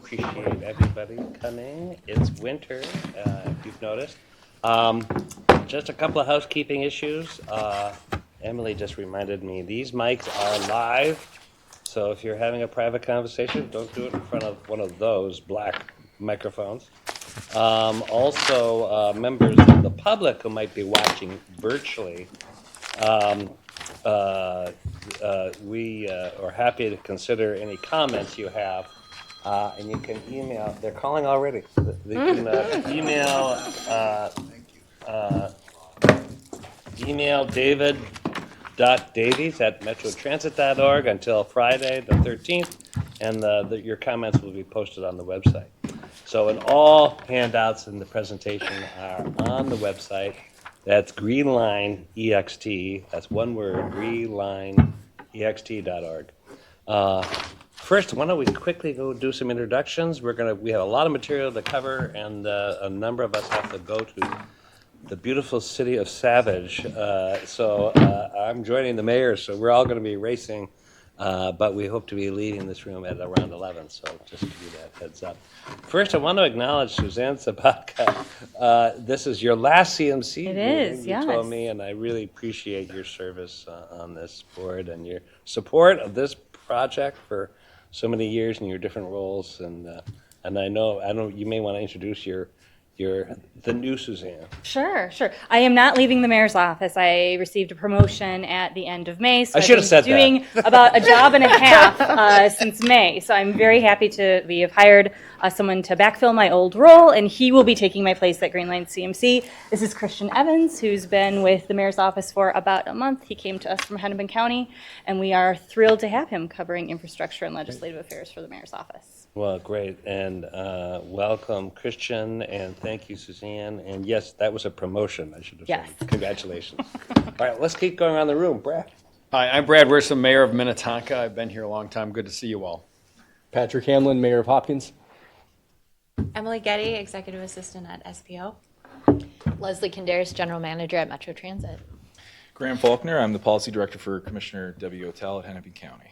appreciate everybody coming. It's winter, if you've noticed. Just a couple of housekeeping issues. Emily just reminded me, these mics are live, so if you're having a private conversation, don't do it in front of one of those black microphones. Also, members of the public who might be watching virtually, we are happy to consider any comments you have, and you can email. They're calling already. They can email david.davies@metrotransit.org until Friday the 13th, and your comments will be posted on the website. So, and all handouts in the presentation are on the website. That's Greenline EXT. That's one word, greenlineext.org. First, why don't we quickly go do some introductions? We have a lot of material to cover, and a number of us have to go to the beautiful city of Savage. So I'm joining the mayor, so we're all going to be racing, but we hope to be leaving this room at around 11. So just to give you that heads up. First, I want to acknowledge Suzanne Sabatka. This is your last CMC It meeting, is, you yes. told me, and I really appreciate your service on this board and your support of this project for so many years in your different roles. And I know you may want to introduce the new Suzanne. Sure. I am not leaving the mayor's office. I received a promotion at the end of May, so I should have said I've been doing about a job and a half since May. So I'm very happy we have hired someone to backfill my old role, and he will be taking my place at Greenline CMC. This is Christian Evans, who's been with the mayor's office for about a month. He came to us from Hennepin County, and we are thrilled to have him covering infrastructure and legislative affairs for the mayor's office. Well, great, and welcome, Christian, and thank you, Suzanne. And yes, that was a promotion, I should have Yes. said. Congratulations. All right, let's keep going around the room. Brad. Hi, I'm Brad Worsom, Mayor of Minnetonka. I've been here a long time. Good to see you all. Patrick Hamlin, Mayor of Hopkins. Emily Getty, Executive Assistant at SPO. Leslie Kinderis, General Manager at Metro Transit. Graham Faulkner, I'm the Policy Director for Commissioner W. Otel at Hennepin County.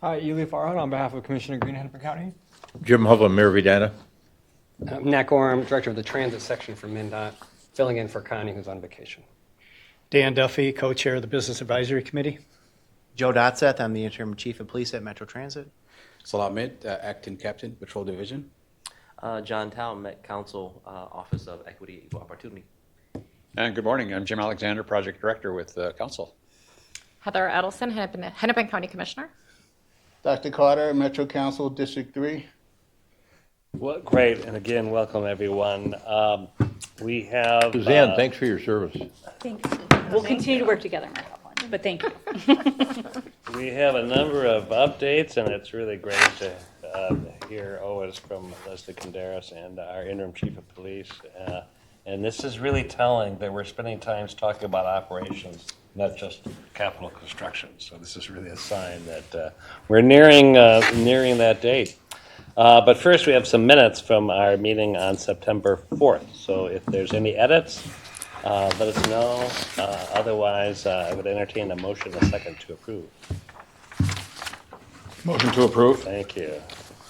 Hi, Ely Farhan on behalf of Commissioner Green, Hennepin County. Jim Hovland, Mayor of Edina. Nat Gorham, Director of the Transit Section for MnDOT, filling in for Connie, who's on vacation. Dan Duffy, Co-Chair of the Business Advisory Committee. Joe Dotseth, I'm the Interim Chief of Police at Metro Transit. Salah Ahmed, Acting Captain, Patrol Division. John Tao, Met Council, Office of Equity and Equal Opportunity. And good morning, I'm Jim Alexander, Project Director with Council. Heather Edelson, Hennepin County Commissioner. Dr. Carter, Metro Council, District 3. Well, great, and again, welcome everyone. We have Suzanne, thanks for your service. Thanks. We'll continue to work together, Mayor Hopland, but thank you. We have a number of updates, and it's really great to hear always from Leslie Kinderis and our Interim Chief of Police. And this is really telling that we're spending time talking about operations, not just capital construction. So this is really a sign that we're nearing that date. But first, we have some minutes from our meeting on September 4th. So if there's any edits, let us know. Otherwise, I would entertain a motion, a second, to approve. Motion to approve. Thank you.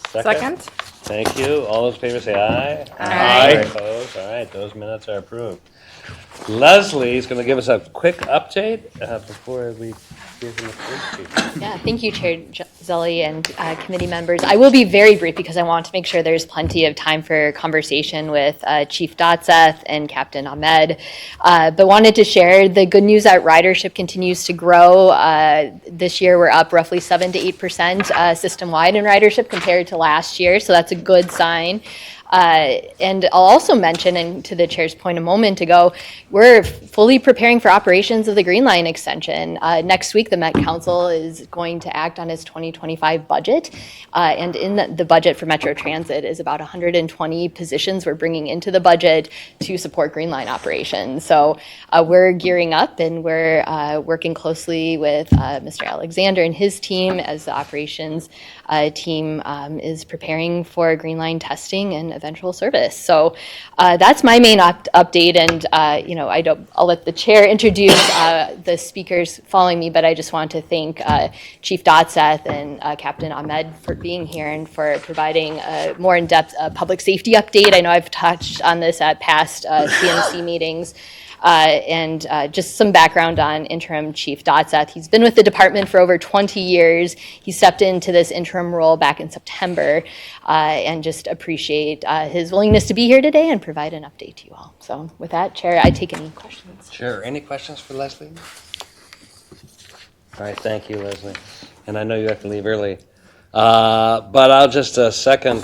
Second. Thank you. All those in favor say aye. Aye. Opposed? All right, those minutes are approved. Leslie is going to give us a quick update before we give him the first. Yeah, thank you, Chair Zelli and committee members. I will be very brief because I want to make sure there's plenty of time for conversation with Chief Dotseth and Captain Ahmed. But wanted to share the good news that ridership continues to grow. This year we're up roughly 7 to 8% system-wide in ridership compared to last year, so that's a good sign. And I'll also mention, and to the chair's point a moment ago, we're fully preparing for operations of the Green Line extension. Next week, the Met Council is going to act on its 2025 budget. And in the budget for Metro Transit is about 120 positions we're bringing into the budget to support Green Line operations. So we're gearing up, and we're working closely with Mr. Alexander and his team as the operations team is preparing for Green Line testing and eventual service. So that's my main update, and I'll let the chair introduce the speakers following me, but I just want to thank Chief Dotseth and Captain Ahmed for being here and for providing a more in-depth public safety update. I know I've touched on this at past CMC meetings. And just some background on Interim Chief Dotseth. He's been with the department for over 20 years. He stepped into this interim role back in September, and just appreciate his willingness to be here today and provide an update to you all. So with that, Chair, I take any questions. Sure. Any questions for Leslie? All right. Thank you, Leslie. And I know you have to leave early. But I'll just second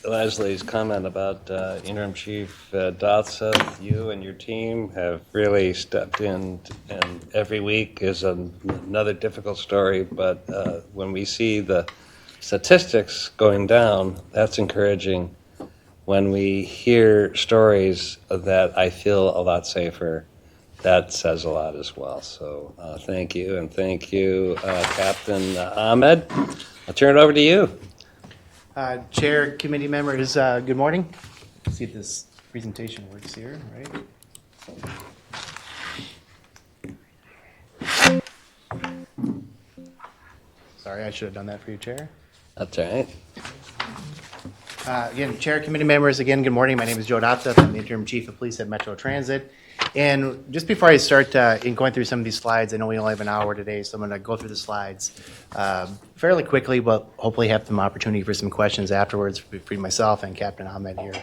Leslie's comment about Interim Chief Dotseth. You and your team have really stepped in, and every week is another difficult story. But when we see the statistics going down, that's encouraging. When we hear stories that I feel a lot safer, that says a lot as well. So thank you, and thank you, Captain Ahmed. I'll turn it over to you. Chair, committee members, good morning. Let's see if this presentation works here, right? Sorry, I should have done that for you, Chair. That's all right. Again, Chair, committee members, again, good morning. My name is Joe Dotseth. I'm the Interim Chief of Police at Metro Transit. And just before I start in going through some of these slides, I know we only have an hour today, so I'm going to go through the slides fairly quickly, but hopefully have some opportunity for some questions afterwards between myself and Captain Ahmed here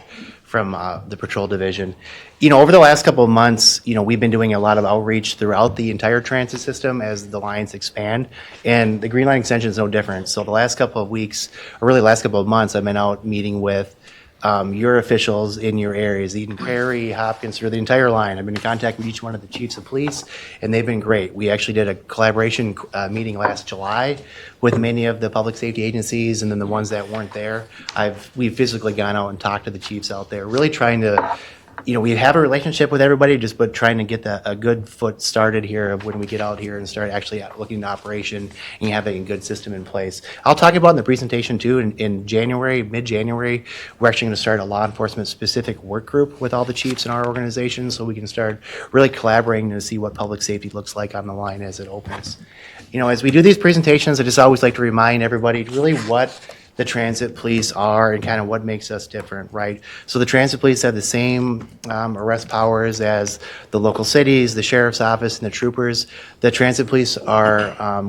from the Patrol Division. Over the last couple of months, we've been doing a lot of outreach throughout the entire transit system as the lines expand, and the Green Line extension is no different. So the last couple of weeks, or really last couple of months, I've been out meeting with your officials in your areas, Eden Prairie, Hopkins, through the entire line. I've been in contact with each one of the chiefs of police, and they've been great. We actually did a collaboration meeting last July with many of the public safety agencies, and then the ones that weren't there, we've physically gone out and talked to the chiefs out there, really trying to, we have a relationship with everybody, but trying to get a good foot started here of when we get out here and start actually looking at operation and having a good system in place. I'll talk about in the presentation too, in January, mid-January, we're actually going to start a law enforcement specific work group with all the chiefs in our organization so we can start really collaborating to see what public safety looks like on the line as it opens. As we do these presentations, I just always like to remind everybody really what the transit police are and kind of what makes us different, right? So the transit police have the same arrest powers as the local cities, the sheriff's office, and the troopers. The transit police are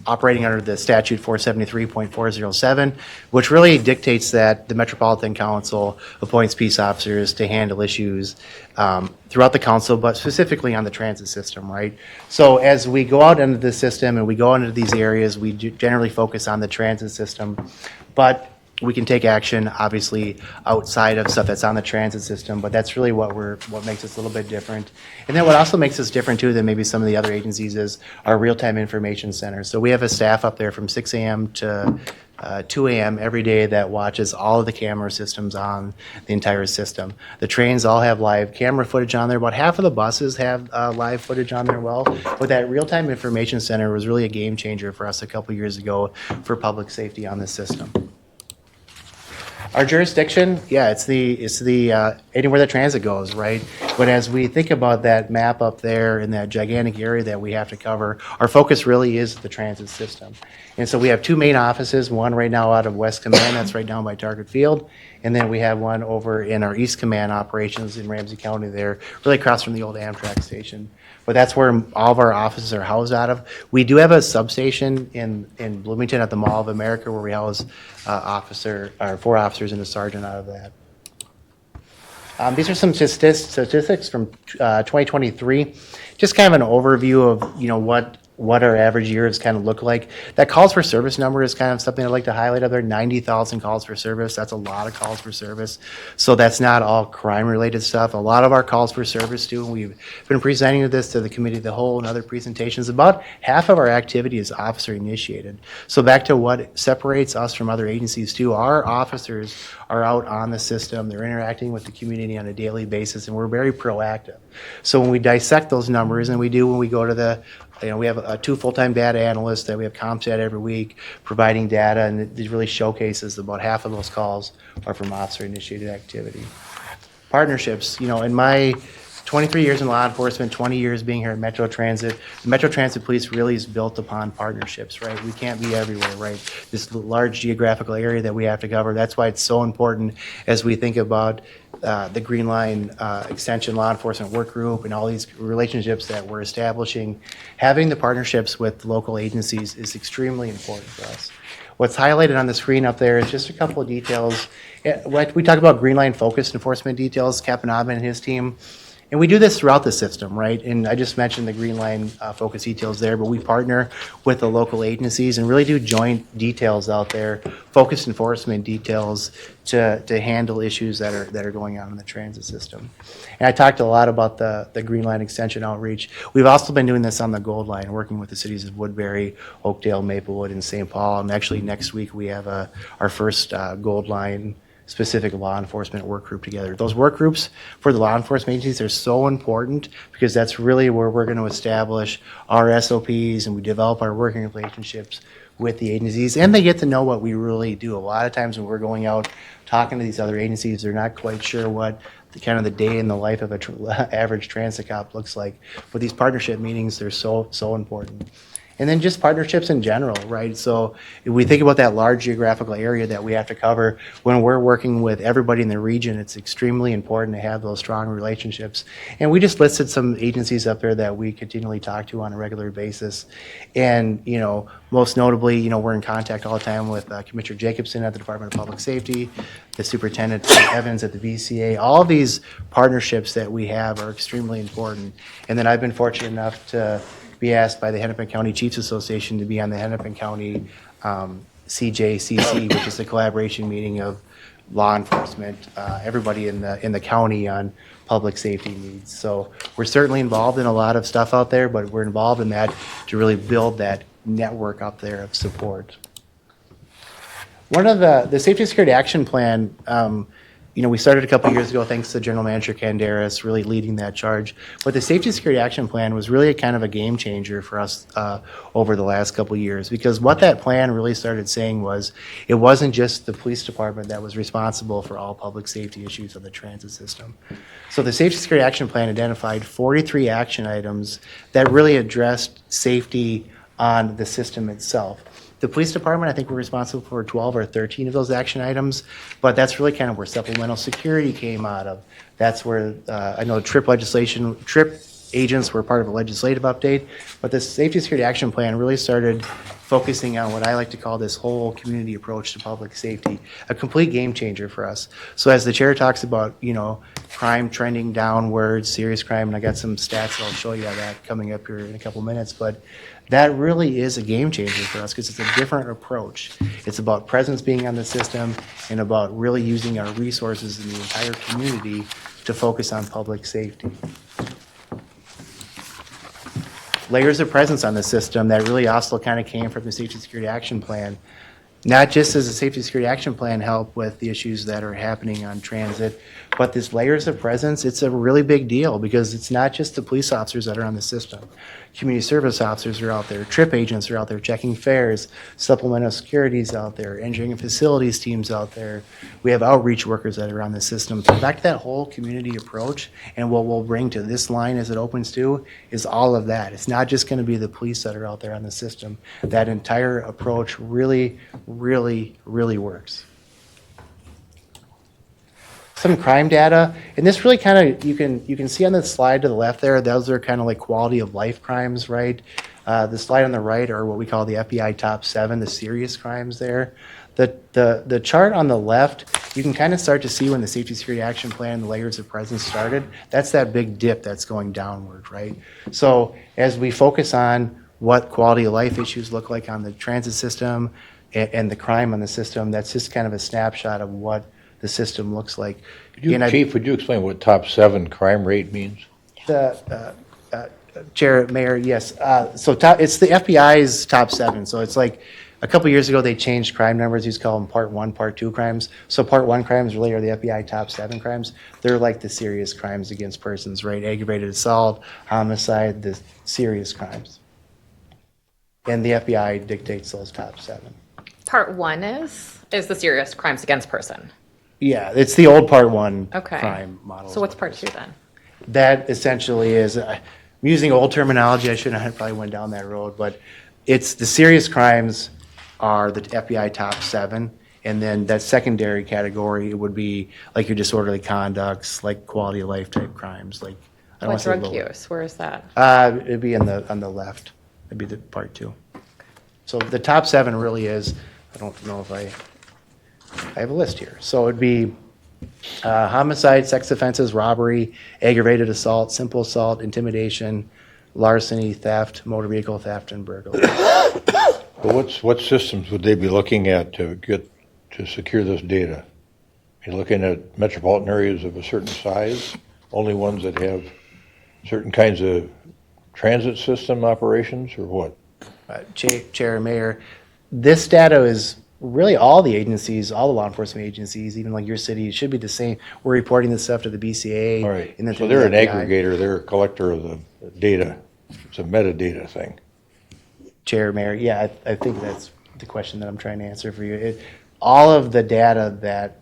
operating under the statute 473.407, which really dictates that the Metropolitan Council appoints peace officers to handle issues throughout the council, but specifically on the transit system, right? So as we go out into the system and we go into these areas, we generally focus on the transit system, but we can take action, obviously, outside of stuff that's on the transit system, but that's really what makes us a little bit different. And then what also makes us different, too, than maybe some of the other agencies is our real-time information center. So we have a staff up there from 6 a.m. to 2 a.m. every day that watches all of the camera systems on the entire system. The trains all have live camera footage on there. About half of the buses have live footage on there. But that real-time information center was really a game changer for us a couple years ago for public safety on the system. Our jurisdiction, it's the anywhere the transit goes, right? But as we think about that map up there in that gigantic area that we have to cover, our focus really is the transit system. And so we have two main offices, one right now out of West Command, that's right down by Target Field, and then we have one over in our East Command operations in Ramsey County there, really across from the old Amtrak station. But that's where all of our offices are housed out of. We do have a substation in Bloomington at the Mall of America where we house 4 officers and a sergeant out of that. These are some statistics from 2023. Just kind of an overview of what our average years kind of look like. That calls for service number is kind of something I'd like to highlight up there. 90,000 calls for service. That's a lot of calls for service. So that's not all crime related stuff. A lot of our calls for service too, and we've been presenting this to the committee of the whole and other presentations. About half of our activity is officer initiated. So back to what separates us from other agencies too, our officers are out on the system. They're interacting with the community on a daily basis, and we're very proactive. So when we dissect those numbers, and we do when we go to the we have 2 full-time data analysts that we have comps at every week providing data, and it really showcases about half of those calls are from officer-initiated activity. Partnerships, in my 23 years in law enforcement, 20 years being here at Metro Transit, the Metro Transit Police really is built upon partnerships, right? We can't be everywhere, right? This large geographical area that we have to cover, that's why it's so important as we think about the Green Line Extension Law Enforcement Work Group and all these relationships that we're establishing. Having the partnerships with local agencies is extremely important for us. What's highlighted on the screen up there is just a couple of details. We talk about Green Line focused enforcement details, Captain Abin and his team. And we do this throughout the system, right? And I just mentioned the Green Line focus details there, but we partner with the local agencies and really do joint details out there, focused enforcement details to handle issues that are going on in the transit system. And I talked a lot about the Green Line extension outreach. We've also been doing this on the Gold Line, working with the cities of Woodbury, Oakdale, Maplewood, and St. Paul. And actually next week we have our first Gold Line specific law enforcement work group together. Those work groups for the law enforcement agencies are so important because that's really where we're going to establish our SOPs and we develop our working relationships with the agencies, and they get to know what we really do. A lot of times when we're going out talking to these other agencies, they're not quite sure what the day in the life of an average transit cop looks like. But these partnership meetings, they're so important. And then just partnerships in general, right? So if we think about that large geographical area that we have to cover, when we're working with everybody in the region, it's extremely important to have those strong relationships. And we just listed some agencies up there that we continually talk to on a regular basis. And, most notably, we're in contact all the time with Commissioner Jacobson at the Department of Public Safety, the Superintendent Evans at the VCA. All of these partnerships that we have are extremely important. And then I've been fortunate enough to be asked by the Hennepin County Chiefs Association to be on the Hennepin County CJCC, which is a collaboration meeting of law enforcement, everybody in the county on public safety needs. So we're certainly involved in a lot of stuff out there, but we're involved in that to really build that network up there of support. One of the Safety Security Action Plan, we started a couple years ago, thanks to General Manager Canderas really leading that charge. But the Safety Security Action Plan was really a kind of a game changer for us over the last couple years, because what that plan really started saying was it wasn't just the police department that was responsible for all public safety issues of the transit system. So the Safety Security Action Plan identified 43 action items that really addressed safety on the system itself. The police department, I think we're responsible for 12 or 13 of those action items, but that's really kind of where supplemental security came out of. That's where I know TRIP agents were part of a legislative update, but the Safety Security Action Plan really started focusing on what I like to call this whole community approach to public safety, a complete game changer for us. So as the chair talks about, crime trending downwards, serious crime, and I got some stats that I'll show you that coming up here in a couple minutes, but that really is a game changer for us because it's a different approach. It's about presence being on the system and about really using our resources in the entire community to focus on public safety. Layers of presence on the system that really also kind of came from the Safety Security Action Plan. Not just does the Safety Security Action Plan help with the issues that are happening on transit, but this layers of presence, it's a really big deal because it's not just the police officers that are on the system. Community service officers are out there, TRIP agents are out there checking fares, supplemental securities out there, engineering and facilities teams out there. We have outreach workers that are on the system. So back to that whole community approach, and what we'll bring to this line as it opens to is all of that. It's not just going to be the police that are out there on the system. That entire approach really works. Some crime data, and this really kind of, you can see on the slide to the left there, those are kind of like quality of life crimes, right? The slide on the right are what we call the FBI top 7, the serious crimes there. The chart on the left, you can kind of start to see when the Safety Security Action Plan, the layers of presence started. That's that big dip that's going downward, right? So as we focus on what quality of life issues look like on the transit system and the crime on the system, that's just kind of a snapshot of what the system looks like. Chief, would you explain what top 7 crime rate means? Chair, Mayor, yes. So it's the FBI's top 7. So it's like a couple years ago they changed crime numbers. You used to call them Part 1, Part 2 crimes. So Part 1 crimes really are the FBI top 7 crimes. They're like the serious crimes against persons, right? Aggravated assault, homicide, the serious crimes. And the FBI dictates those top 7. Part 1 is the serious crimes against person. Yeah, it's the old part 1 Okay. crime model. So what's part 2 then? That essentially is, I'm using old terminology, I shouldn't have probably went down that road, but it's the serious crimes are the FBI top 7, and then that secondary category would be like your disorderly conducts, like quality of life type crimes, like I don't What want to say drug lower. use? Where is that? It'd be on the left. It'd be the part 2. So the top 7 really is, I don't know if I have a list here. So it'd be homicide, sex offenses, robbery, aggravated assault, simple assault, intimidation, larceny, theft, motor vehicle theft, and burglary. But what systems would they be looking at to secure this data? Are you looking at metropolitan areas of a certain size, only ones that have certain kinds of transit system operations, or what? Chair, Mayor, this data is really all the agencies, all the law enforcement agencies, even like your city, it should be the same. We're reporting this stuff to the BCA. All right, and then so to the they're an FBI. aggregator, they're a collector of the data. It's a metadata thing. Chair, Mayor, yeah, I think that's the question that I'm trying to answer for you. All of the data that,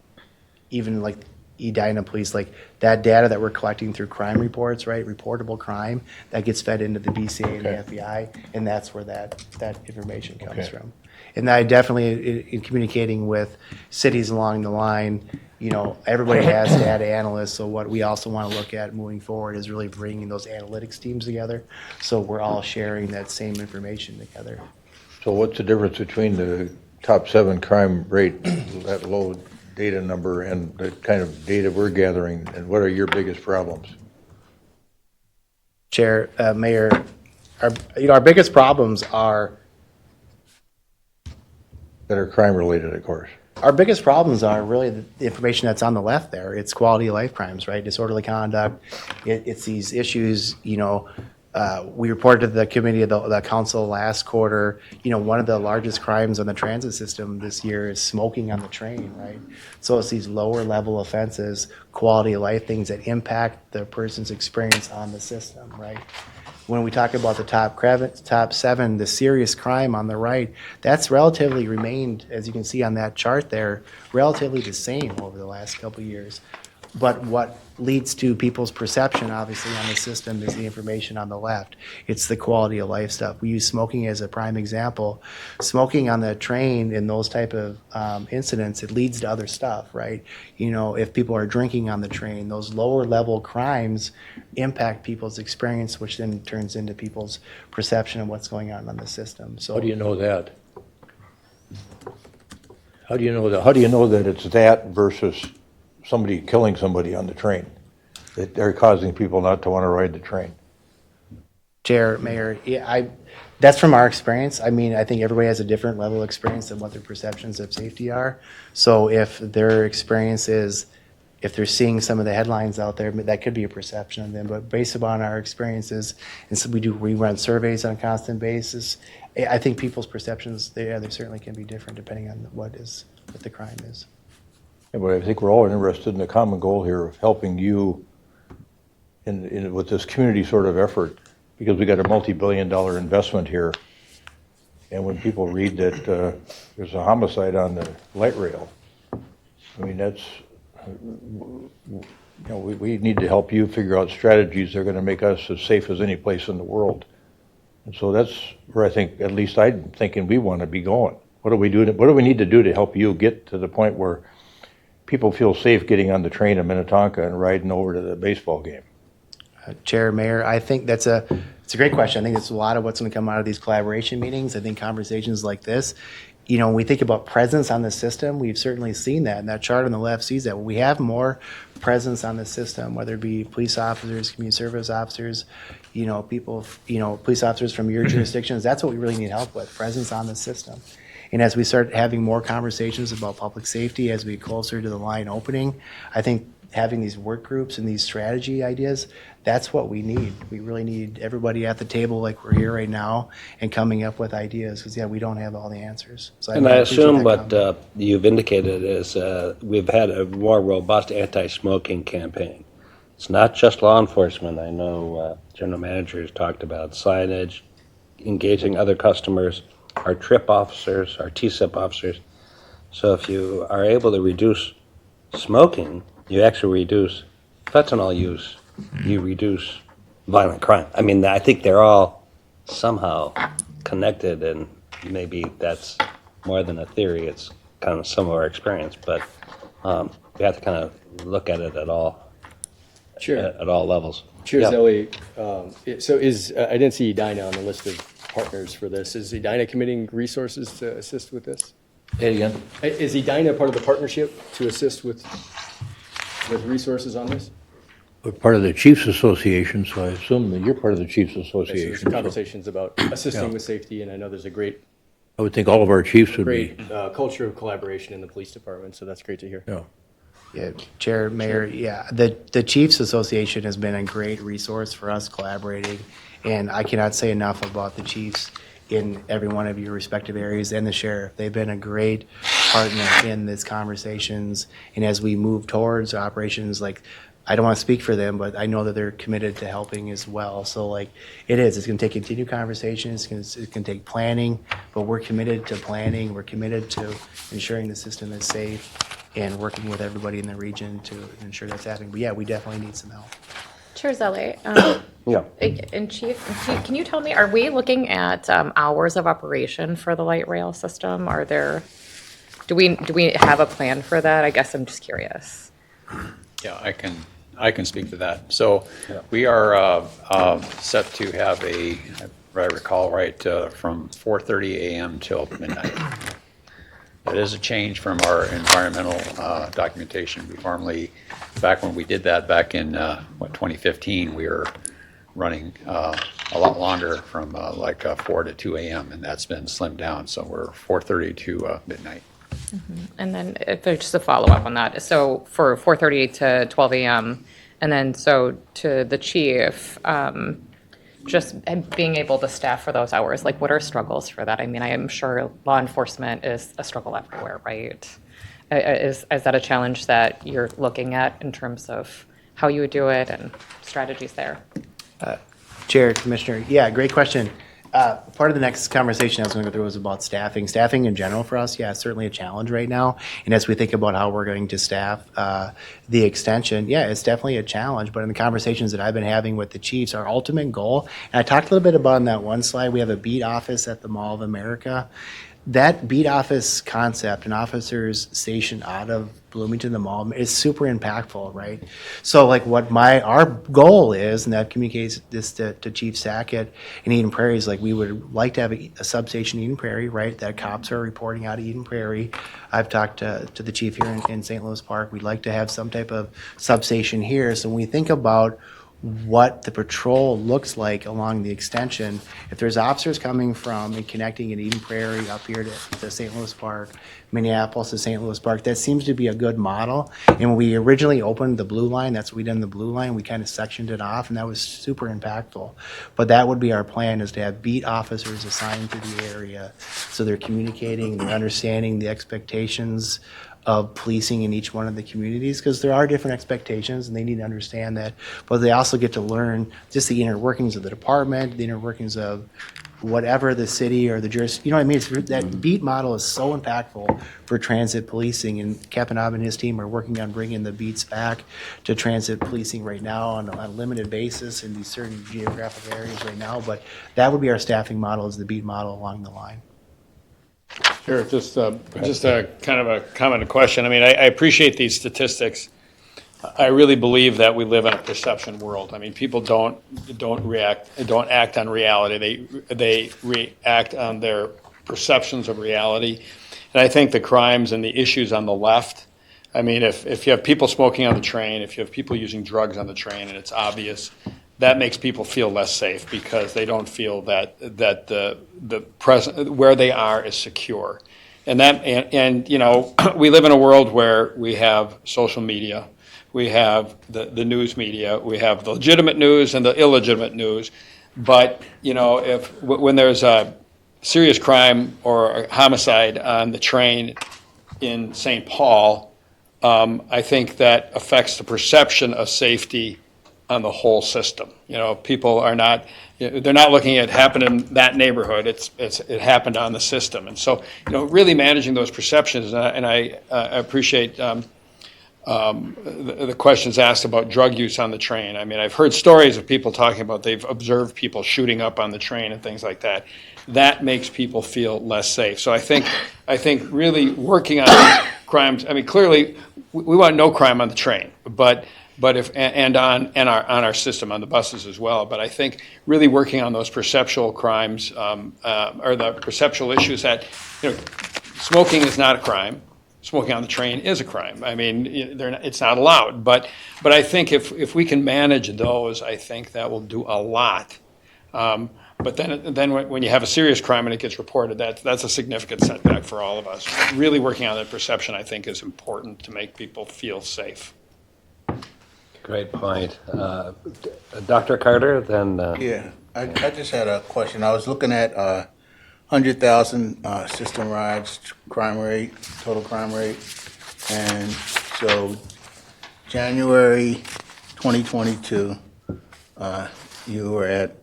even like Edina Police, like that data that we're collecting through crime reports, right, reportable crime, that gets fed into the BCA and the FBI, and that's where that information comes from. And I definitely, in communicating with cities along the line, you know, everybody has data analysts, so what we also want to look at moving forward is really bringing those analytics teams together, so we're all sharing that same information together. So what's the difference between the top 7 crime rate, that low data number, and the kind of data we're gathering, and what are your biggest problems? Chair, Mayor, our biggest problems are That are crime related, of course. Our biggest problems are really the information that's on the left there. It's quality of life crimes, right? Disorderly conduct. It's these issues, you know, we reported to the committee of the council last quarter, you know, one of the largest crimes on the transit system this year is smoking on the train, right? So it's these lower level offenses, quality of life things that impact the person's experience on the system, right? When we talk about the top 7, the serious crime on the right, that's relatively remained, as you can see on that chart there, relatively the same over the last couple of years. But what leads to people's perception, obviously, on the system is the information on the left. It's the quality of life stuff. We use smoking as a prime example. Smoking on the train and those type of incidents, it leads to other stuff, right? You know, if people are drinking on the train, those lower level crimes impact people's experience, which then turns into people's perception of what's going on the system. So How do you know that? How do you know that? How do you know that it's that versus somebody killing somebody on the train, that they're causing people not to want to ride the train? Chair, Mayor, yeah, that's from our experience. I mean, I think everybody has a different level of experience and what their perceptions of safety are. So if their experience is, if they're seeing some of the headlines out there, that could be a perception of them. But based upon our experiences, and so we run surveys on a constant basis, I think people's perceptions, they certainly can be different depending on what the crime is. Yeah, but I think we're all interested in the common goal here of helping you with this community sort of effort, because we got a multi-billion-dollar investment here. And when people read that there's a homicide on the light rail, I mean, that's, you know, we need to help you figure out strategies that are going to make us as safe as any place in the world. And so that's where I think, at least I'm thinking we want to be going. What do we need to do to help you get to the point where people feel safe getting on the train in Minnetonka and riding over to the baseball game? Chair, Mayor, I think it's a great question. I think it's a lot of what's going to come out of these collaboration meetings. I think conversations like this, you know, when we think about presence on the system, we've certainly seen that, and that chart on the left sees that. When we have more presence on the system, whether it be police officers, community service officers, you know, people, you know, police officers from your jurisdictions, that's what we really need help with, presence on the system. And as we start having more conversations about public safety, as we get closer to the line opening, I think having these work groups and these strategy ideas, that's what we need. We really need everybody at the table like we're here right now and coming up with ideas, because, yeah, we don't have all the answers. So And I assume what you've indicated is we've had a more robust anti-smoking campaign. It's not just law enforcement. I know general managers talked about signage, engaging other customers, our trip officers, our TSIP officers. So if you are able to reduce smoking, you actually reduce fentanyl use, you reduce violent crime. I mean, I think they're all somehow connected, and maybe that's more than a theory. It's kind of some of our experience, but we have to kind of look at it at all, at all levels. Chair Yeah. Zelli, so I didn't see Edina on the list of partners for this. Is Edina committing resources to assist with this? Say it again. Is Edina part of the partnership to assist with resources on this? We're part of the Chiefs Association, so I assume that you're part of the Chiefs There's Association. so conversations about assisting Yeah. with safety, and I know there's a great I would think all of our chiefs would be. culture of collaboration in the police department, so that's great to hear. Yeah. Yeah, Chair, Mayor, yeah, the Chiefs Association has been a great resource for us collaborating, and I cannot say enough about the chiefs in every one of your respective areas and the sheriff. They've been a great partner in these conversations, and as we move towards operations, like, I don't want to speak for them, but I know that they're committed to helping as well. So like, it's going to take continued conversations, it's going to take planning, but we're committed to planning, we're committed to ensuring the system is safe, and working with everybody in the region to ensure that's happening. But yeah, we definitely need some help. Chair Zelli, Yeah. and Chief, can you tell me, are we looking at hours of operation for the light rail system? Do we have a plan for that? I guess I'm just curious. Yeah, I can speak to that. So we are set to have if I recall right, from 4:30 a.m. till midnight. It is a change from our environmental documentation. We formerly, back when we did that back in 2015, we were running a lot longer from 4 to 2 a.m. and that's been slimmed down. So we're 4:30 to midnight. And then if there's just a follow-up on that, so for 4:30 to 12 a.m., and then so to the chief, just being able to staff for those hours, like what are struggles for that? I mean, I am sure law enforcement is a struggle everywhere, right? Is that a challenge that you're looking at in terms of how you would do it and strategies there? Chair, Commissioner, yeah, great question. Part of the next conversation I was going to go through was about staffing. Staffing in general for us, yeah, it's certainly a challenge right now. And as we think about how we're going to staff the extension, yeah, it's definitely a challenge. But in the conversations that I've been having with the chiefs, our ultimate goal, and I talked a little bit about on that one slide, we have a beat office at the Mall of America. That beat office concept and officers stationed out of Bloomington, the mall, is super impactful, right? So like what our goal is, and that communicates this to Chief Sackett in Eden Prairie, is like we would like to have a substation in Eden Prairie, right? That cops are reporting out of Eden Prairie. I've talked to the chief here in St. Louis Park. We'd like to have some type of substation here. So when we think about what the patrol looks like along the extension, if there's officers coming from and connecting in Eden Prairie up here to St. Louis Park, Minneapolis to St. Louis Park, that seems to be a good model. And when we originally opened the blue line, that's what we did in the blue line, we kind of sectioned it off, and that was super impactful. But that would be our plan, is to have beat officers assigned to the area, so they're communicating, they're understanding the expectations of policing in each one of the communities, because there are different expectations and they need to understand that, but they also get to learn just the inner workings of the department, the inner workings of whatever the city or the you know what I mean? That beat model is so impactful for transit policing, and Captain Ab and his team are working on bringing the beats back to transit policing right now on a limited basis in these certain geographic areas right now, but that would be our staffing model, is the beat model along the line. Sure, just a kind of a comment and question. I mean, I appreciate these statistics. I really believe that we live in a perception world. I mean, people don't act on reality. They react on their perceptions of reality. And I think the crimes and the issues on the left, I mean, if you have people smoking on the train, if you have people using drugs on the train, and it's obvious, that makes people feel less safe, because they don't feel that the present where they are is secure. And you know, we live in a world where we have social media, we have the news media, we have the legitimate news and the illegitimate news. But you know, when there's a serious crime or a homicide on the train in St. Paul, I think that affects the perception of safety on the whole system. You know, people are not, they're not looking at happened in that neighborhood, it happened on the system. And so, you know, really managing those perceptions, and I appreciate the questions asked about drug use on the train. I mean, I've heard stories of people talking about they've observed people shooting up on the train and things like that. That makes people feel less safe. So I think really working on these crimes, I mean, clearly, we want no crime on the train, but if and on our system, on the buses as well. But I think really working on those perceptual crimes or the perceptual issues that, you know, smoking is not a crime. Smoking on the train is a crime. I mean, it's not allowed. But I think if we can manage those, I think that will do a lot. But then when you have a serious crime and it gets reported, that's a significant setback for all of us. Really working on that perception, I think, is important to make people feel safe. Great point. Dr. Carter, then. Yeah, I just had a question. I was looking at 100,000 system rides, crime rate, total crime rate. And so January 2022, you were at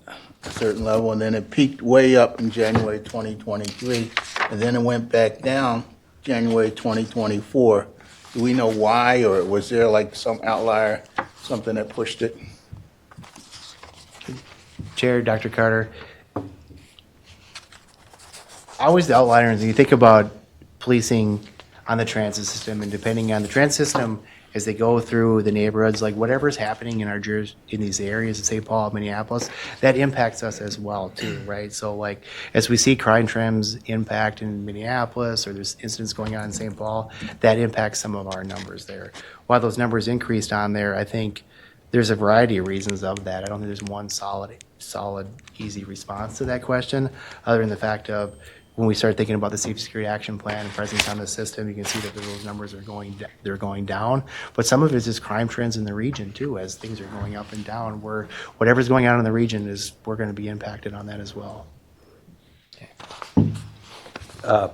a certain level, and then it peaked way up in January 2023, and then it went back down January 2024. Do we know why, or was there like some outlier, something that pushed it? Chair, Dr. Carter, always the outliers. You think about policing on the transit system, and depending on the transit system, as they go through the neighborhoods, like whatever's happening in our in these areas of St. Paul, Minneapolis, that impacts us as well too, right? So like as we see crime trends impact in Minneapolis, or there's incidents going on in St. Paul, that impacts some of our numbers there. While those numbers increased on there, I think there's a variety of reasons of that. I don't think there's one solid, easy response to that question, other than the fact of when we start thinking about the Safety Security Action Plan and presence on the system, you can see that those numbers are going down. But some of it is just crime trends in the region too, as things are going up and down. Where whatever's going on in the region we're going to be impacted on that as well. Yeah, I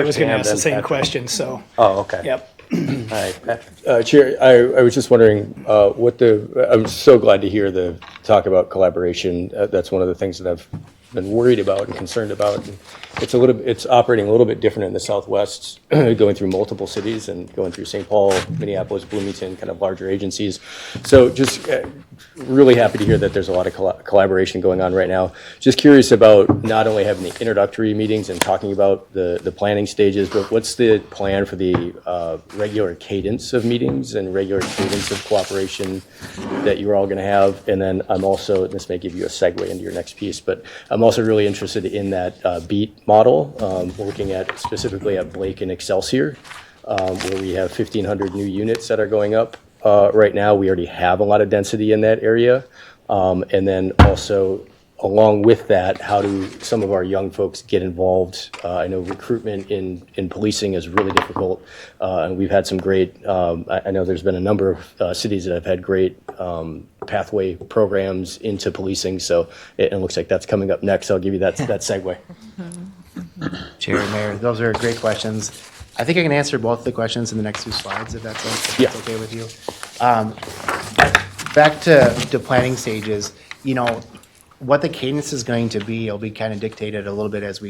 was going to ask the same Patrick. question, so. Oh, okay. Yep. All right, Patrick. Chair, I was just wondering I'm so glad to hear the talk about collaboration. That's one of the things that I've been worried about and concerned about. And it's operating a little bit different in the Southwest, going through multiple cities and going through St. Paul, Minneapolis, Bloomington, kind of larger agencies. So just really happy to hear that there's a lot of collaboration going on right now. Just curious about not only having the introductory meetings and talking about the planning stages, but what's the plan for the regular cadence of meetings and regular cadence of cooperation that you're all going to have? And then I'm also, this may give you a segue into your next piece, but I'm also really interested in that beat model, looking at specifically at Blake and Excelsior, where we have 1,500 new units that are going up right now. We already have a lot of density in that area. And then also, along with that, how do some of our young folks get involved? I know recruitment in policing is really difficult, and we've had some great, I know there's been a number of cities that have had great pathway programs into policing, so it looks like that's coming up next. I'll give you that segue. Chair and Mayor, those are great questions. I think I can answer both the questions in the next two slides, if that's okay with you. Back to planning stages, you know, what the cadence is going to be, it'll be kind of dictated a little bit as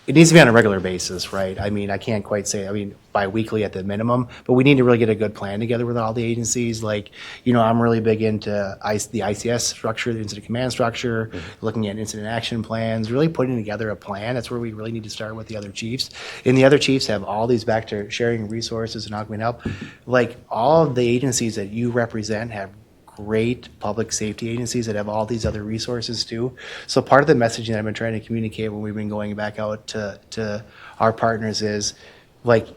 it needs to be on a regular basis, right? I mean, I can't quite say, bi-weekly at the minimum, but we need to really get a good plan together with all the agencies. Like, you know, I'm really big into the ICS structure, the incident command structure, looking at incident action plans, really putting together a plan. That's where we really need to start with the other chiefs. And the other chiefs have all these back to sharing resources and how can we help. Like, all of the agencies that you represent have great public safety agencies that have all these other resources too. So part of the messaging that I've been trying to communicate when we've been going back out to our partners is, like,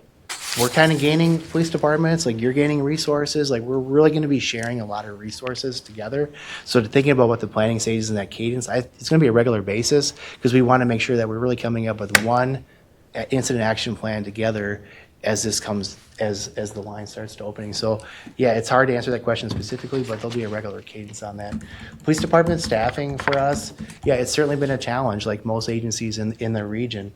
we're kind of gaining police departments, like you're gaining resources, like we're really going to be sharing a lot of resources together. So thinking about what the planning stages and that cadence, it's going to be a regular basis, because we want to make sure that we're really coming up with one incident action plan together as this comes, as the line starts to opening. So yeah, it's hard to answer that question specifically, but there'll be a regular cadence on that. Police department staffing for us, yeah, it's certainly been a challenge, like most agencies in the region.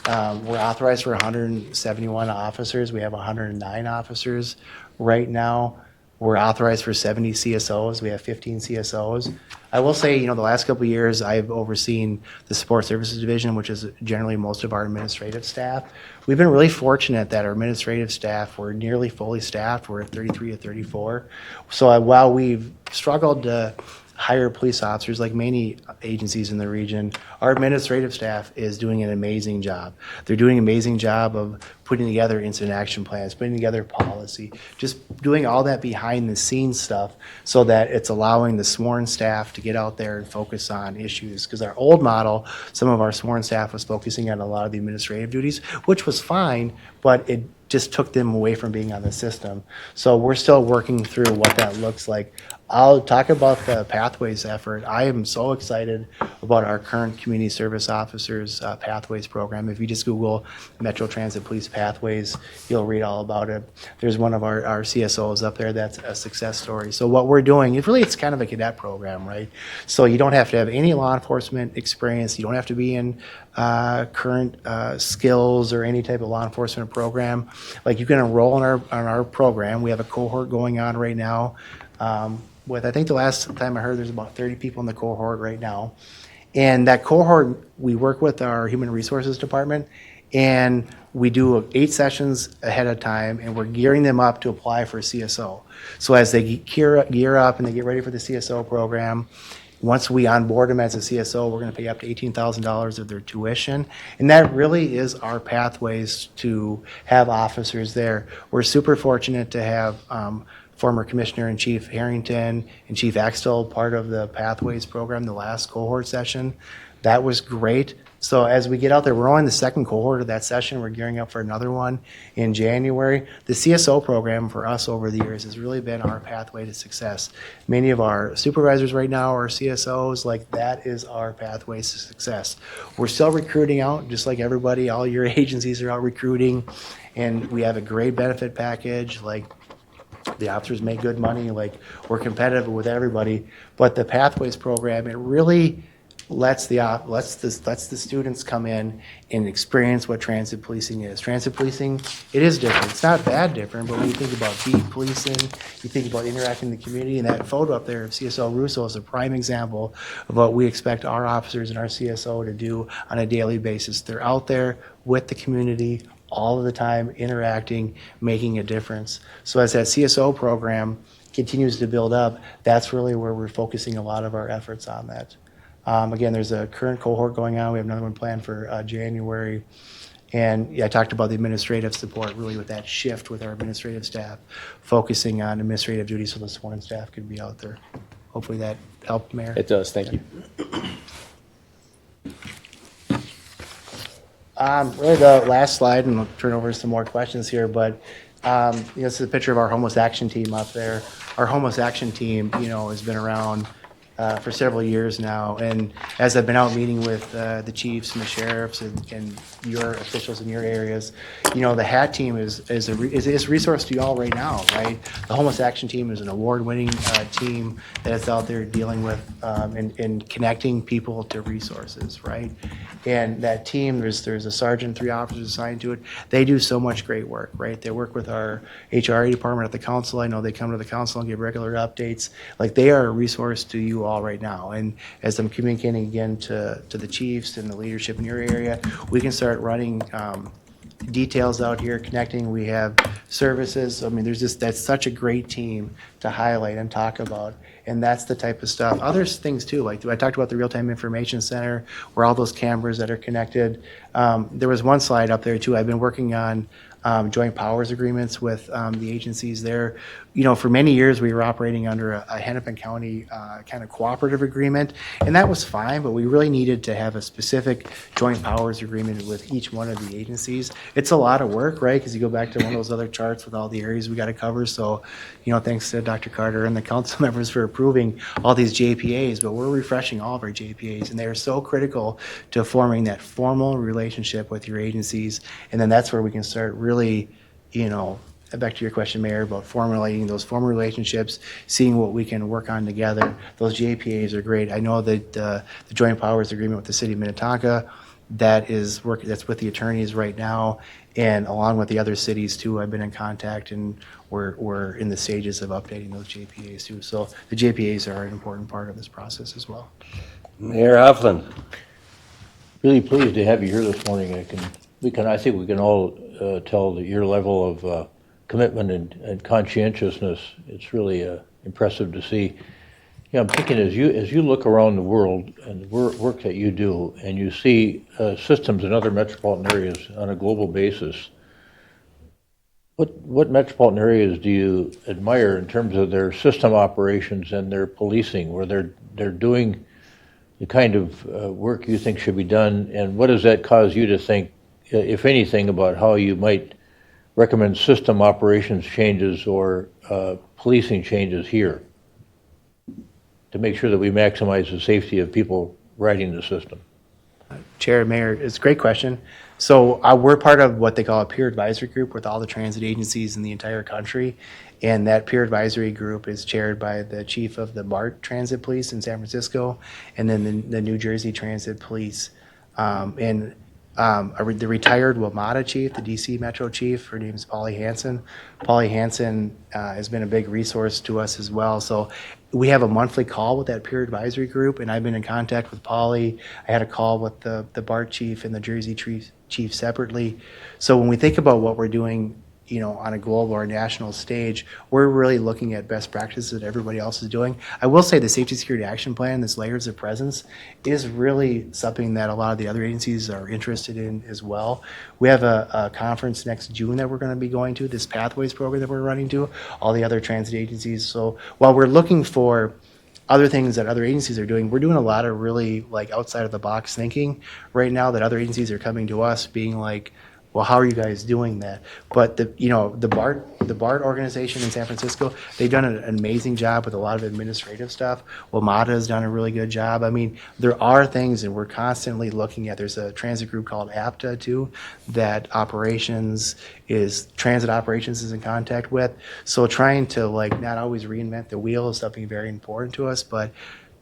We're authorized for 171 officers. We have 109 officers right now. We're authorized for 70 CSOs. We have 15 CSOs. I will say, the last couple of years, I've overseen the Support Services Division, which is generally most of our administrative staff. We've been really fortunate that our administrative staff were nearly fully staffed. We're at 33 to 34. So while we've struggled to hire police officers like many agencies in the region, our administrative staff is doing an amazing job. They're doing an amazing job of putting together incident action plans, putting together policy, just doing all that behind the scenes stuff so that it's allowing the sworn staff to get out there and focus on issues. Because our old model, some of our sworn staff was focusing on a lot of the administrative duties, which was fine, but it just took them away from being on the system. So we're still working through what that looks like. I'll talk about the Pathways effort. I am so excited about our current Community Service Officers Pathways program. If you just Google Metro Transit Police Pathways, you'll read all about it. There's one of our CSOs up there that's a success story. So what we're doing, it's kind of a cadet program, right? So you don't have to have any law enforcement experience. You don't have to be in current skills or any type of law enforcement program. Like, you can enroll in our program. We have a cohort going on right now. I think the last time I heard, there's about 30 people in the cohort right now. And that cohort, we work with our Human Resources Department, and we do 8 sessions ahead of time, and we're gearing them up to apply for a CSO. So as they gear up and they get ready for the CSO program, once we onboard them as a CSO, we're going to pay up to $18,000 of their tuition. And that really is our pathways to have officers there. We're super fortunate to have former Commissioner-in-Chief Harrington and Chief Axtell part of the Pathways program, the last cohort session. That was great. So as we get out there, we're only in the second cohort of that session. We're gearing up for another one in January. The CSO program for us over the years has really been our pathway to success. Many of our supervisors right now are CSOs. Like, that is our pathway to success. We're still recruiting out, just like everybody. All your agencies are out recruiting, and we have a great benefit package. Like, the officers make good money. Like, we're competitive with everybody. But the Pathways program, it really lets the students come in and experience what transit policing is. Transit policing, it is different. It's not that different, but when you think about beat policing, you think about interacting in the community, and that photo up there of CSO Russo is a prime example of what we expect our officers and our CSO to do on a daily basis. They're out there with the community all of the time, interacting, making a difference. So as that CSO program continues to build up, that's really where we're focusing a lot of our efforts on that. Again, there's a current cohort going on. We have another one planned for January. And I talked about the administrative support, really with that shift with our administrative staff, focusing on administrative duties so the sworn staff could be out there. Hopefully that helped, Mayor. It does. Thank you. Really the last slide, and we'll turn over to some more questions here, but this is a picture of our homeless action team up there. Our homeless action team, has been around for several years now, and as I've been out meeting with the chiefs and the sheriffs and your officials in your areas, the HAT team is a resource to you all right now, right? The homeless action team is an award-winning team that's out there dealing with and connecting people to resources, right? And that team, there's a sergeant, 3 officers assigned to it. They do so much great work, right? They work with our HRA department at the council. I know they come to the council and give regular updates. Like, they are a resource to you all right now. And as I'm communicating again to the chiefs and the leadership in your area, we can start running details out here, connecting. We have services. I mean, that's such a great team to highlight and talk about. And that's the type of stuff. Other things too, like I talked about the real-time information center, where all those cameras that are connected. There was one slide up there too. I've been working on joint powers agreements with the agencies there. For many years we were operating under a Hennepin County kind of cooperative agreement, and that was fine, but we really needed to have a specific joint powers agreement with each one of the agencies. It's a lot of work, right? Because you go back to one of those other charts with all the areas we got to cover. So, thanks to Dr. Carter and the council members for approving all these JPAs, but we're refreshing all of our JPAs, and they are so critical to forming that formal relationship with your agencies. And then that's where we can start really, back to your question, Mayor, about formulating those formal relationships, seeing what we can work on together. Those JPAs are great. I know that the Joint Powers Agreement with the City of Minnetonka, that's with the attorneys right now, and along with the other cities too. I've been in contact, and we're in the stages of updating those JPAs too. So the JPAs are an important part of this process as well. Mayor Heflin. Really pleased to have you here this morning. I think we can all tell that your level of commitment and conscientiousness, it's really impressive to see. Yeah, I'm thinking as you look around the world and the work that you do, and you see systems in other metropolitan areas on a global basis, what metropolitan areas do you admire in terms of their system operations and their policing, where they're doing the kind of work you think should be done, and what does that cause you to think, if anything, about how you might recommend system operations changes or policing changes here to make sure that we maximize the safety of people riding the system? Chair, Mayor, it's a great question. So we're part of what they call a peer advisory group with all the transit agencies in the entire country. And that peer advisory group is chaired by the chief of the BART Transit Police in San Francisco, and then the New Jersey Transit Police. The retired WMATA chief, the DC Metro chief, her name is Polly Hansen. Polly Hansen has been a big resource to us as well. So we have a monthly call with that peer advisory group, and I've been in contact with Polly. I had a call with the BART chief and the Jersey chief separately. So when we think about what we're doing, on a global or national stage, we're really looking at best practices that everybody else is doing. I will say the Safety Security Action Plan, this layers of presence, is really something that a lot of the other agencies are interested in as well. We have a conference next June that we're going to be going to, this Pathways program that we're running to, all the other transit agencies. So while we're looking for other things that other agencies are doing, we're doing a lot of really outside of the box thinking right now that other agencies are coming to us being like, well, how are you guys doing that? But the BART organization in San Francisco, they've done an amazing job with a lot of administrative stuff. WMATA has done a really good job. I mean, there are things that we're constantly looking at. There's a transit group called APTA too, that transit operations is in contact with. So trying to not always reinvent the wheel is something very important to us, but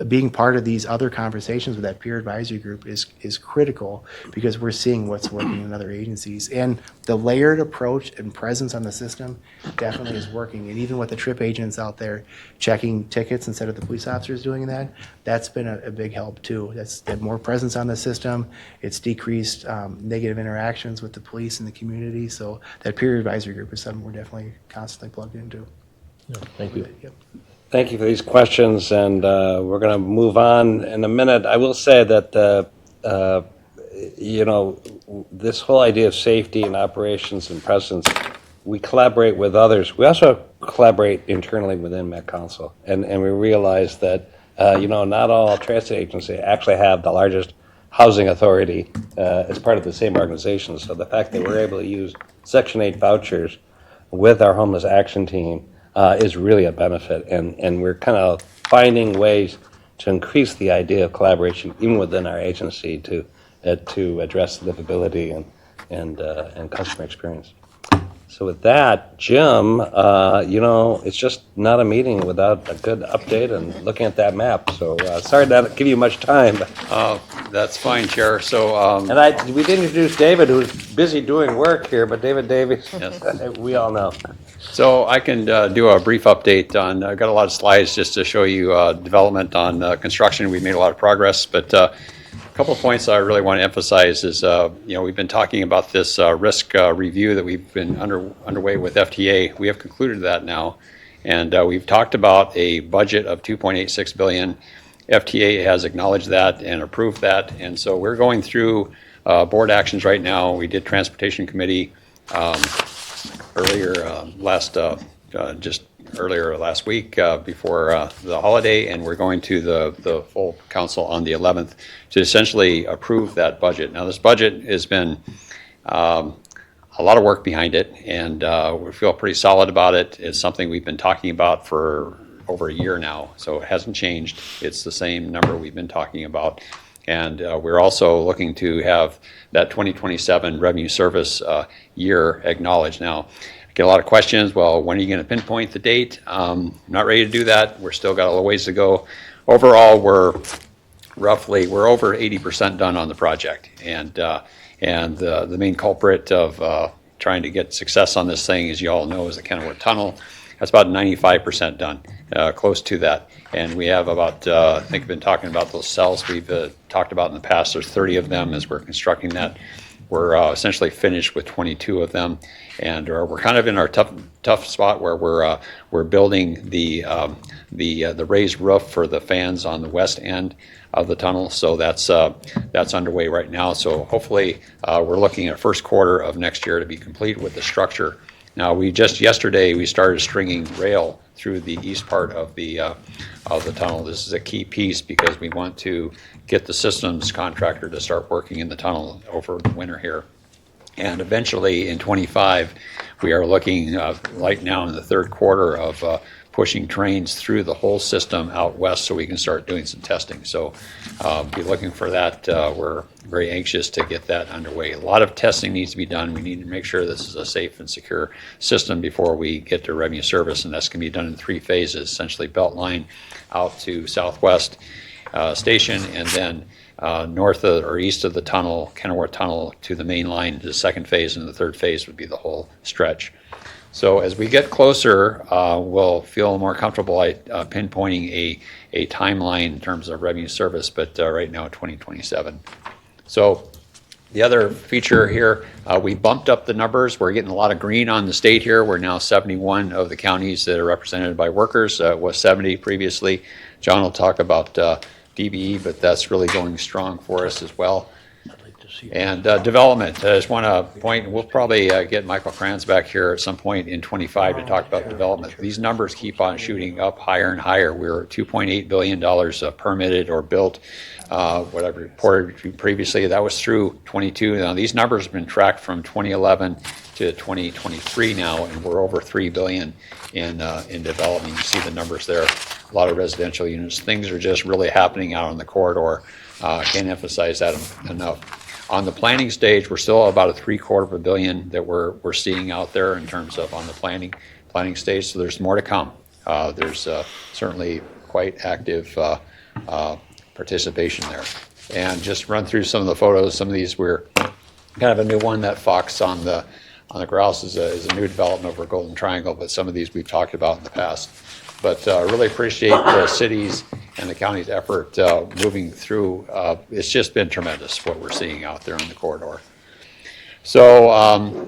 being part of these other conversations with that peer advisory group is critical, because we're seeing what's working in other agencies. And the layered approach and presence on the system definitely is working. And even with the trip agents out there checking tickets instead of the police officers doing that, that's been a big help too. That's more presence on the system. It's decreased negative interactions with the police and the community. So that peer advisory group is something we're definitely constantly plugged into. Yeah, thank you. Yep. Thank you for these questions, and we're going to move on in a minute. I will say that, this whole idea of safety and operations and presence, we collaborate with others. We also collaborate internally within Met Council, and we realize that, not all transit agencies actually have the largest housing authority as part of the same organization. So the fact that we're able to use Section 8 vouchers with our homeless action team is really a benefit, and we're kind of finding ways to increase the idea of collaboration even within our agency to address livability and customer experience. So with that, Jim, it's just not a meeting without a good update and looking at that map. So sorry to not give you much time. That's fine, Chair. So, we didn't introduce David, who's busy doing work here, but David Davies, yes. We all know. So I can do a brief update on, I've got a lot of slides just to show you development on construction. We've made a lot of progress, but a couple of points I really want to emphasize is, we've been talking about this risk review that we've been underway with FTA. We have concluded that now, and we've talked about a budget of $2.86 billion. FTA has acknowledged that and approved that, and so we're going through board actions right now. We did Transportation Committee earlier last week before the holiday, and we're going to the full council on the 11th to essentially approve that budget. Now, this budget has been a lot of work behind it, and we feel pretty solid about it. It's something we've been talking about for over a year now, so it hasn't changed. It's the same number we've been talking about, and we're also looking to have that 2027 revenue service year acknowledged. Now, I get a lot of questions, well, when are you going to pinpoint the date? I'm not ready to do that. We're still got a little ways to go. Overall, we're roughly, we're over 80% done on the project. And the main culprit of trying to get success on this thing, as you all know, is the Kenilworth Tunnel. That's about 95% done, close to that. And we have about, I think I've been talking about those cells we've talked about in the past. There's 30 of them as we're constructing that. We're essentially finished with 22 of them, and we're kind of in our tough spot where we're building the raised roof for the fans on the west end of the tunnel. So that's underway right now. So hopefully we're looking at first quarter of next year to be complete with the structure. Now yesterday we started stringing rail through the east part of the tunnel. This is a key piece because we want to get the systems contractor to start working in the tunnel over the winter here. And eventually in 25, we are looking right now in the third quarter of pushing trains through the whole system out west so we can start doing some testing. So be looking for that. We're very anxious to get that underway. A lot of testing needs to be done. We need to make sure this is a safe and secure system before we get to revenue service, and that's going to be done in 3 phases, essentially belt line out to southwest station, and then north of or east of the tunnel, Kenilworth Tunnel, to the main line to the second phase, and the third phase would be the whole stretch. So as we get closer, we'll feel more comfortable pinpointing a timeline in terms of revenue service, but right now 2027. So the other feature here, we bumped up the numbers. We're getting a lot of green on the state here. We're now 71 of the counties that are represented by workers. It was 70 previously. John will talk about DBE, but that's really going strong for us as well. And development, I just want to point, we'll probably get Michael Kranz back here at some point in 25 to talk about development. These numbers keep on shooting up higher and higher. We're at $2.8 billion permitted or built, what I've reported previously. That was through 22. Now these numbers have been tracked from 2011 to 2023 now, and we're over $3 billion in development. You see the numbers there. A lot of residential units. Things are just really happening out on the corridor. Can't emphasize that enough. On the planning stage, we're still about a $750 million that we're seeing out there in terms of on the planning stage. So there's more to come. There's certainly quite active participation there. And just run through some of the photos. Some of these were kind of a new one. That fox on the grouse is a new development over Golden Triangle, but some of these we've talked about in the past. But really appreciate the city's and the county's effort moving through. It's just been tremendous what we're seeing out there on the corridor. So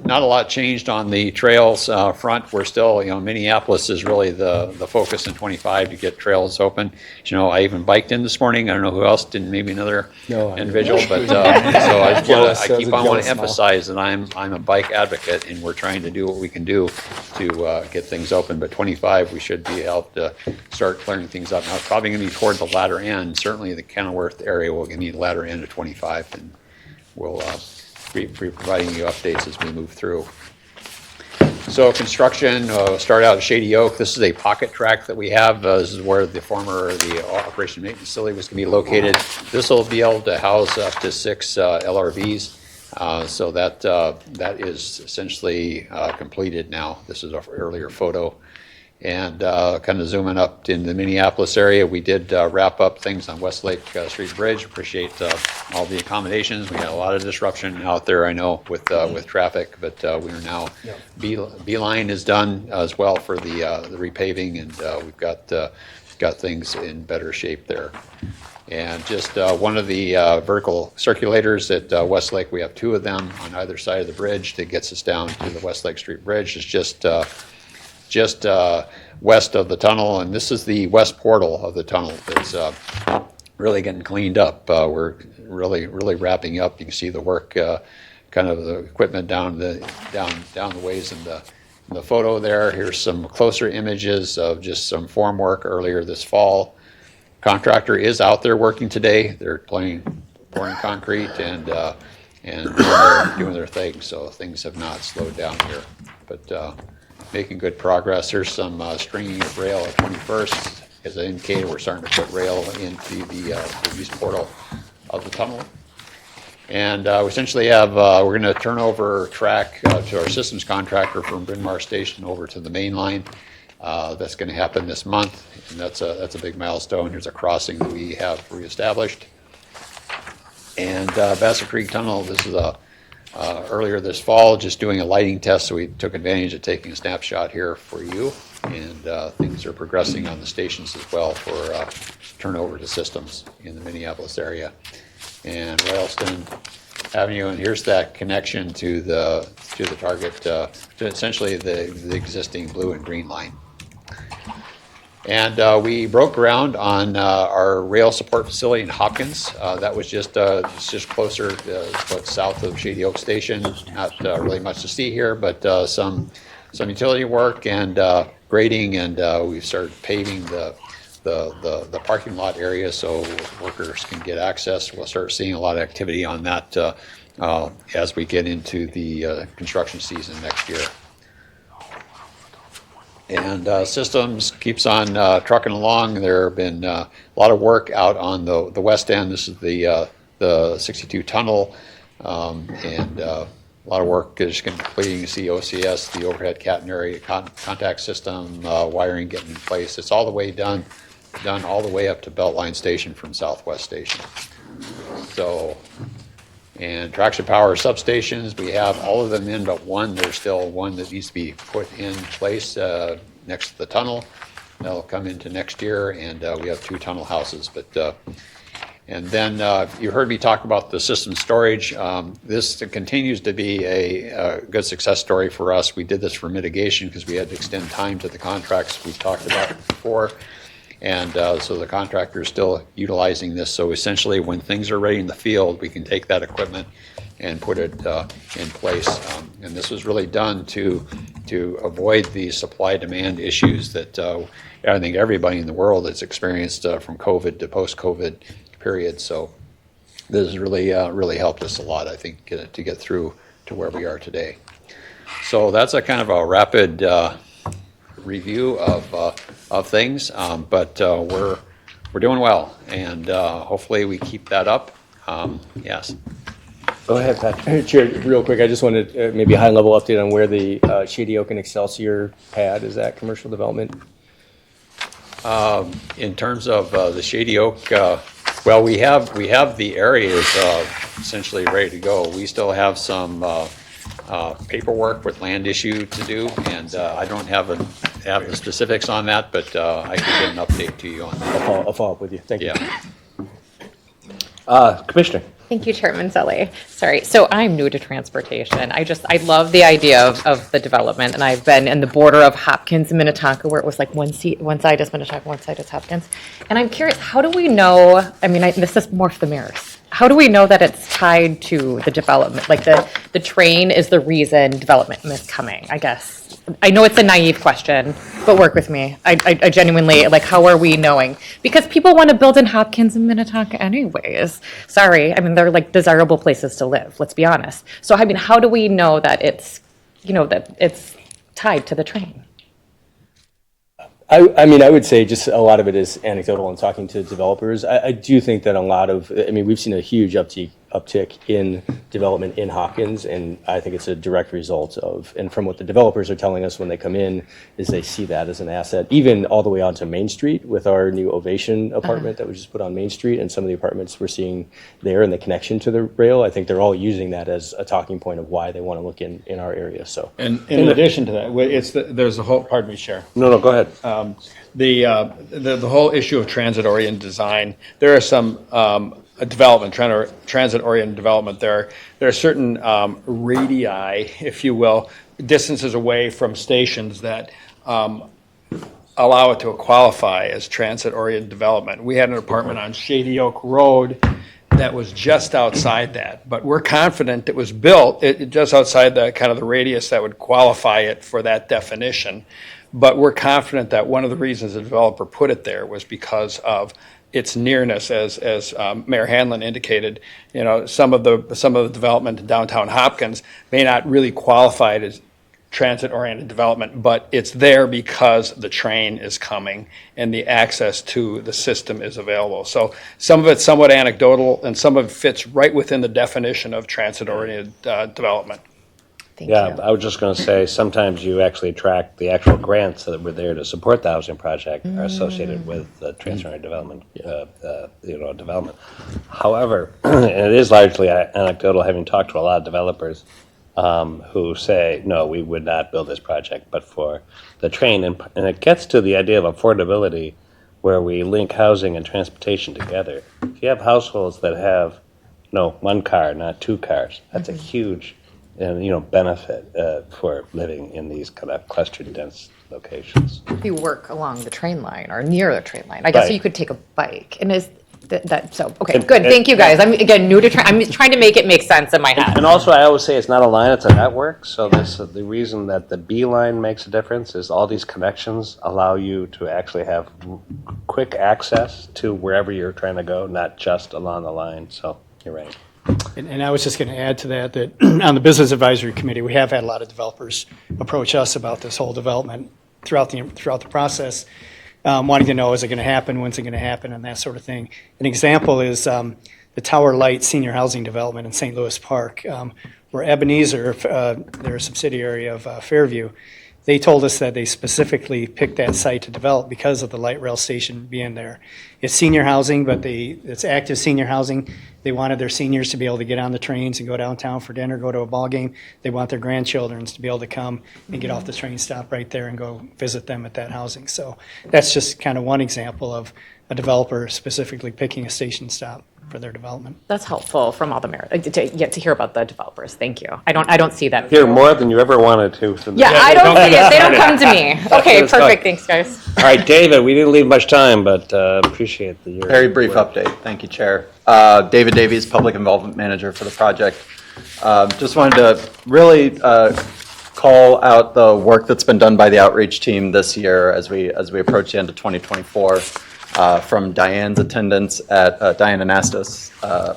not a lot changed on the trails front. We're still, Minneapolis is really the focus in 25 to get trails open. I even biked in this morning. I don't know who else didn't, maybe another individual, but so I keep on wanting to emphasize that I'm a bike advocate, and we're trying to do what we can do to get things open. But 25, we should be able to start clearing things up. Now it's probably going to be toward the latter end. Certainly the Kenilworth area will need the latter end of 25, and we'll be providing you updates as we move through. So construction, start out at Shady Oak. This is a pocket track that we have. This is where the operation maintenance facility was going to be located. This will be able to house up to 6 LRVs. So that is essentially completed now. This is an earlier photo. And kind of zooming up in the Minneapolis area, we did wrap up things on Westlake Street Bridge. Appreciate all the accommodations. We had a lot of disruption out there, I know, with traffic, but we are now, Beeline is done as well for the repaving, and we've got things in better shape there. And just one of the vertical circulators at Westlake, we have 2 of them on either side of the bridge that gets us down to the Westlake Street Bridge. It's just west of the tunnel, and this is the west portal of the tunnel that's really getting cleaned up. We're really wrapping up. You can see the work, kind of the equipment down the ways in the photo there. Here's some closer images of just some form work earlier this fall. Contractor is out there working today. They're pouring concrete and doing their thing, so things have not slowed down here, but making good progress. Here's some stringing of rail at 21st. As I indicated, we're starting to put rail into the east portal of the tunnel. And we essentially have, we're going to turn over track to our systems contractor from Bryn Mawr Station over to the main line. That's going to happen this month, and that's a big milestone. Here's a crossing that we have reestablished. And Bassett Creek Tunnel, this is earlier this fall, just doing a lighting test, so we took advantage of taking a snapshot here for you. And things are progressing on the stations as well for turnover to systems in the Minneapolis area. And Royalston Avenue, and here's that connection to the target, to essentially the existing blue and green line. And we broke ground on our rail support facility in Hopkins. That was just closer, about south of Shady Oak Station. Not really much to see here, but some utility work and grading, and we've started paving the parking lot area so workers can get access. We'll start seeing a lot of activity on that as we get into the construction season next year. And systems keeps on trucking along. There have been a lot of work out on the west end. This is the 62 tunnel, and a lot of work is completing. You see OCS, the overhead catenary contact system, wiring getting in place. It's all the way done all the way up to Beltline Station from Southwest Station. So, and traction power substations, we have all of them in but one. There's still one that needs to be put in place next to the tunnel. That'll come into next year, and we have 2 tunnel houses. But and then you heard me talk about the system storage. This continues to be a good success story for us. We did this for mitigation because we had to extend time to the contracts we talked about before. And so the contractor is still utilizing this. So essentially, when things are ready in the field, we can take that equipment and put it in place. And this was really done to avoid the supply-demand issues that I think everybody in the world has experienced from COVID to post-COVID period. So this has really helped us a lot, I think, to get through to where we are today. So that's a kind of a rapid review of things, but we're doing well, and hopefully we keep that up. Yes. Go ahead, Pat. Chair, real quick, I just wanted maybe a high-level update on where the Shady Oak and Excelsior pad is at commercial development. In terms of the Shady Oak, well, we have the areas essentially ready to go. We still have some paperwork with land issue to do, and I don't have the specifics on that, but I can get an update to you on that. I'll follow up with you. Thank you. Commissioner. Thank you, Chairman Zelli. Sorry, so I'm new to transportation. I love the idea of the development, and I've been in the border of Hopkins and Minnetonka, where it was like one side is Minnetonka, one side is Hopkins. And I'm curious, how do we know, this is more for the mayors. How do we know that it's tied to the development? Like the train is the reason development is coming, I guess. I know it's a naive question, but work with me. I genuinely, how are we knowing? Because people want to build in Hopkins and Minnetonka anyways. Sorry, they're desirable places to live, let's be honest. So, how do we know that it's tied to the train? I would say just a lot of it is anecdotal and talking to developers. I do think that a lot of, we've seen a huge uptick in development in Hopkins, and I think it's a direct result of, and from what the developers are telling us when they come in, is they see that as an asset, even all the way onto Main Street with our new Ovation apartment that we just put on Main Street, and some of the apartments we're seeing there and the connection to the rail. I think they're all using that as a talking point of why they want to look in our area. So, and in addition to that, there's a whole, pardon me, Chair. No, go ahead. The whole issue of transit-oriented design, there are some transit-oriented development. There are certain radii, if you will, distances away from stations that allow it to qualify as transit-oriented development. We had an apartment on Shady Oak Road that was just outside that, but we're confident it was built just outside the kind of the radius that would qualify it for that definition. But we're confident that one of the reasons the developer put it there was because of its nearness, as Mayor Hanlon indicated. Some of the development in downtown Hopkins may not really qualify as transit-oriented development, but it's there because the train is coming and the access to the system is available. So some of it's somewhat anecdotal, and some of it fits right within the definition of transit-oriented development. Thank Yeah, you. I was just going to say, sometimes you actually track the actual grants that were there to support the housing project are associated with the transitory development, development. However, and it is largely anecdotal, having talked to a lot of developers who say, no, we would not build this project but for the train. And it gets to the idea of affordability, where we link housing and transportation together. If you have households that have, one car, not two cars, that's a huge benefit for living in these kind of clustered, dense locations. If you work along the train line or near the train line, I guess Right. you could take a bike. And is that so? Okay, And- good. and- Thank you guys. I'm again new to train. I'm trying to make it make sense in my head. And also, I always say it's not a line, it's a network. So the reason that the B line makes a difference is all these connections allow you to actually have quick access to wherever you're trying to go, not just along the line. So you're right. And I was just going to add to that on the Business Advisory Committee, we have had a lot of developers approach us about this whole development throughout the process, wanting to know, is it going to happen, when's it going to happen, and that sort of thing. An example is the Tower Light Senior Housing Development in St. Louis Park, where Ebenezer, they're a subsidiary of Fairview, they told us that they specifically picked that site to develop because of the light rail station being there. It's senior housing, but it's active senior housing. They wanted their seniors to be able to get on the trains and go downtown for dinner, go to a ball game. They want their grandchildren to be able to come and get off the train stop right there and go visit them at that housing. So that's just kind of one example of a developer specifically picking a station stop for their development. That's helpful from all the to hear about the developers. Thank you. I don't see that. Hear more than you ever wanted to. From Yeah, I don't see it. They don't come to me. Okay, Let's go. perfect. Thanks, guys. All right, David, we didn't leave much time, but appreciate the year. Very brief update. Thank you, Chair. David Davies, Public Involvement Manager for the project. Just wanted to really call out the work that's been done by the outreach team this year as we approach the end of 2024. From Diane's attendance at Diane Anastas,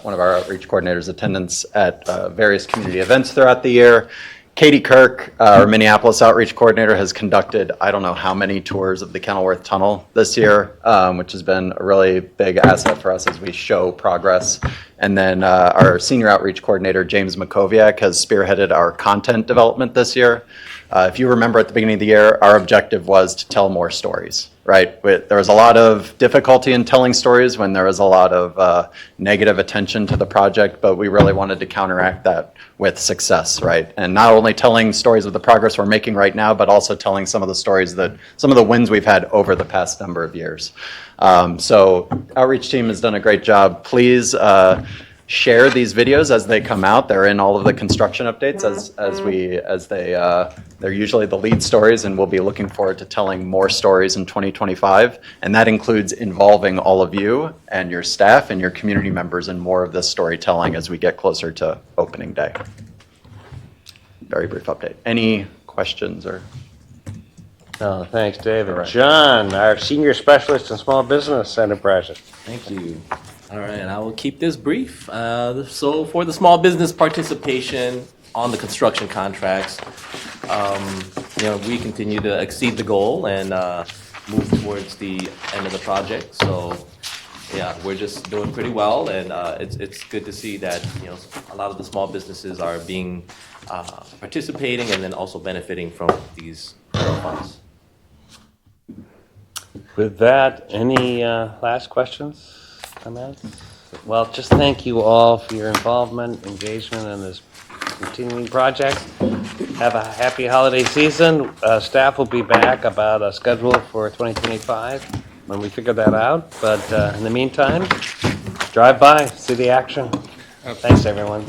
one of our outreach coordinators' attendance at various community events throughout the year. Katie Kirk, our Minneapolis outreach coordinator, has conducted I don't know how many tours of the Kenilworth Tunnel this year, which has been a really big asset for us as we show progress. And then our senior outreach coordinator, James Makoviak, has spearheaded our content development this year. If you remember at the beginning of the year, our objective was to tell more stories, right? There was a lot of difficulty in telling stories when there was a lot of negative attention to the project, but we really wanted to counteract that with success, right? And not only telling stories of the progress we're making right now, but also telling some of the stories some of the wins we've had over the past number of years. So outreach team has done a great job. Please share these videos as they come out. They're in all of the construction updates they're usually the lead stories, and we'll be looking forward to telling more stories in 2025. And that includes involving all of you and your staff and your community members in more of this storytelling as we get closer to opening day. Very brief update. Any questions or? No, thanks, David. Right. John, our senior specialist in small business enterprises. Thank you. All right, I will keep this brief. So for the small business participation on the construction contracts, we continue to exceed the goal and move towards the end of the project. So yeah, we're just doing pretty well, and it's good to see that a lot of the small businesses are being participating and then also benefiting from these funds. With that, any last questions? Comments? Well, just thank you all for your involvement, engagement in this continuing project. Have a happy holiday season. Staff will be back about a schedule for 2025 when we figure that out. But in the meantime, drive by, see the action. Thanks, everyone.